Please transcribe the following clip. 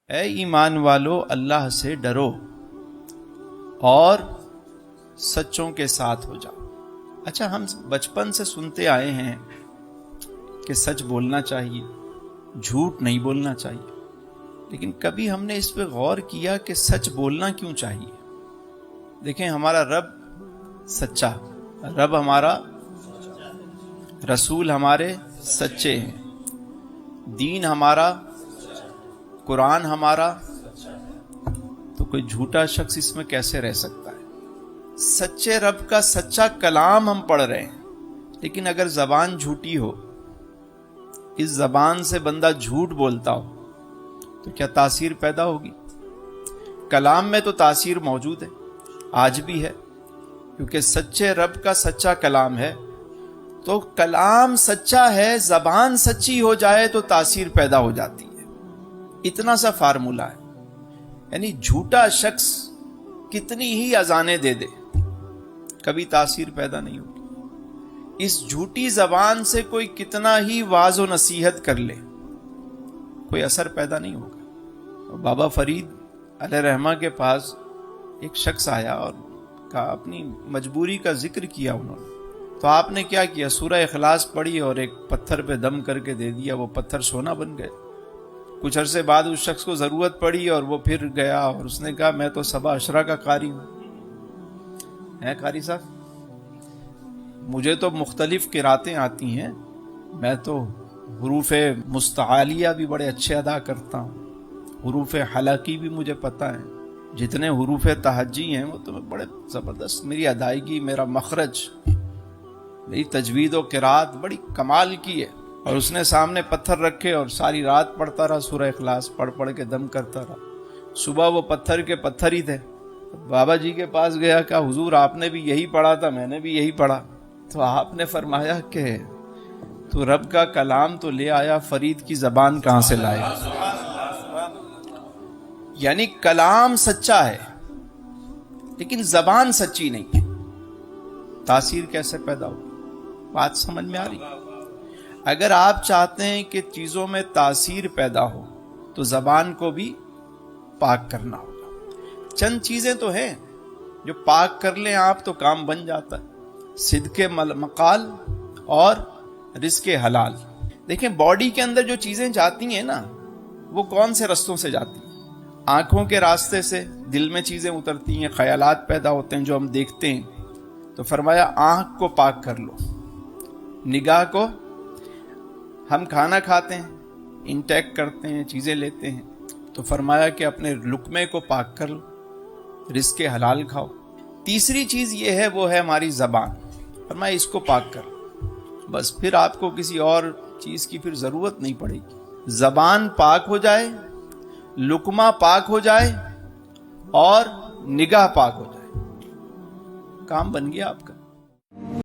اے ایمان والو اللہ سے ڈرو اور سچوں کے ساتھ ہو جاؤ۔ اچھا، ہم بچپن سے سنتے آئے ہیں کہ سچ بولنا چاہیے، جھوٹ نہیں بولنا چاہیے، لیکن کبھی ہم نے اس پہ غور کیا کہ سچ بولنا کیوں چاہیے؟ دیکھیں، ہمارا رب سچا، رب ہمارا، رسول ہمارے سچے ہیں، دین ہمارا، قرآن ہمارا، تو کوئی جھوٹا شخص اس میں کیسے رہ سکتا ہے؟ سچے رب کا سچا کلام ہم پڑھ رہے ہیں، لیکن اگر زبان جھوٹی ہو، اس زبان سے بندہ جھوٹ بولتا ہو، تو کیا تاثیر پیدا ہوگی؟ کلام میں تو تاثیر موجود ہے، آج بھی ہے، کیونکہ سچے رب کا سچا کلام ہے۔ تو کلام سچا ہے، زبان سچی ہو جائے تو تاثیر پیدا ہو جاتی ہے۔ اتنا سا فارمولہ ہے، یعنی جھوٹا شخص کتنی ہی اذانیں دے دے، کبھی تاثیر پیدا نہیں ہوگی۔ اس جھوٹی زبان سے کوئی کتنا ہی واعظ و نصیحت کر لے، کوئی اثر پیدا نہیں ہوگا۔ بابا فرید علیہ رحمہ کے پاس ایک شخص آیا اور کہا، اپنی مجبوری کا ذکر کیا انہوں نے، تو آپ نے کیا کیا؟ سورہ اخلاص پڑھی اور ایک پتھر پہ دم کر کے دے دیا، وہ پتھر سونا بن گئے۔ کچھ عرصے بعد اس شخص کو ضرورت پڑی اور وہ پھر گیا اور اس نے کہا، میں تو سبع عشرہ کا قاری ہوں۔ ہے قاری صاحب، مجھے تو مختلف قراتیں آتی ہیں، میں تو حروف مستعالیہ بھی بڑے اچھے ادا کرتا ہوں، حروف حلقی بھی مجھے پتہ ہے، جتنے حروف تہجی ہیں وہ تو بڑے زبردست، میری ادائیگی، میرا مخرج، میری تجوید و قرات بڑی کمال کی ہے۔ اور اس نے سامنے پتھر رکھے اور ساری رات پڑھتا رہا، سورہ اخلاص پڑھ پڑھ کے دم کرتا رہا۔ صبح وہ پتھر کے پتھر ہی تھے۔ بابا جی کے پاس گیا، کہا، حضور آپ نے بھی یہی پڑھا تھا، میں نے بھی یہی پڑھا۔ تو آپ نے فرمایا کہ تو رب کا کلام تو لے آیا، فرید کی زبان کہاں سے لائے؟ یعنی کلام سچا ہے لیکن زبان سچی نہیں ہے، تاثیر کیسے پیدا ہو؟ بات سمجھ میں آ رہی؟ اگر آپ چاہتے ہیں کہ چیزوں میں تاثیر پیدا ہو تو زبان کو بھی پاک کرنا ہوگا۔ چند چیزیں تو ہیں جو پاک کر لیں آپ تو کام بن جاتا ہے، صدق مقال اور رزق حلال۔ دیکھیں، باڈی کے اندر جو چیزیں جاتی ہیں نا، وہ کون سے رستوں سے جاتی ہیں؟ آنکھوں کے راستے سے دل میں چیزیں اترتی ہیں، خیالات پیدا ہوتے ہیں جو ہم دیکھتے ہیں۔ تو فرمایا آنکھ کو پاک کر لو، نگاہ کو، ہم کھانا کھاتے ہیں، انٹیک کرتے ہیں، چیزیں لیتے ہیں، تو فرمایا کہ اپنے لقمے کو پاک کر لو، رزق حلال کھاؤ۔ تیسری چیز یہ ہے، وہ ہے ہماری زبان، فرمایا اس کو پاک کر لو، بس پھر آپ کو کسی اور چیز کی پھر ضرورت نہیں پڑے گی۔ زبان پاک ہو جائے، لقمہ پاک ہو جائے اور نگاہ پاک ہو جائے، کام بن گیا آپ کا۔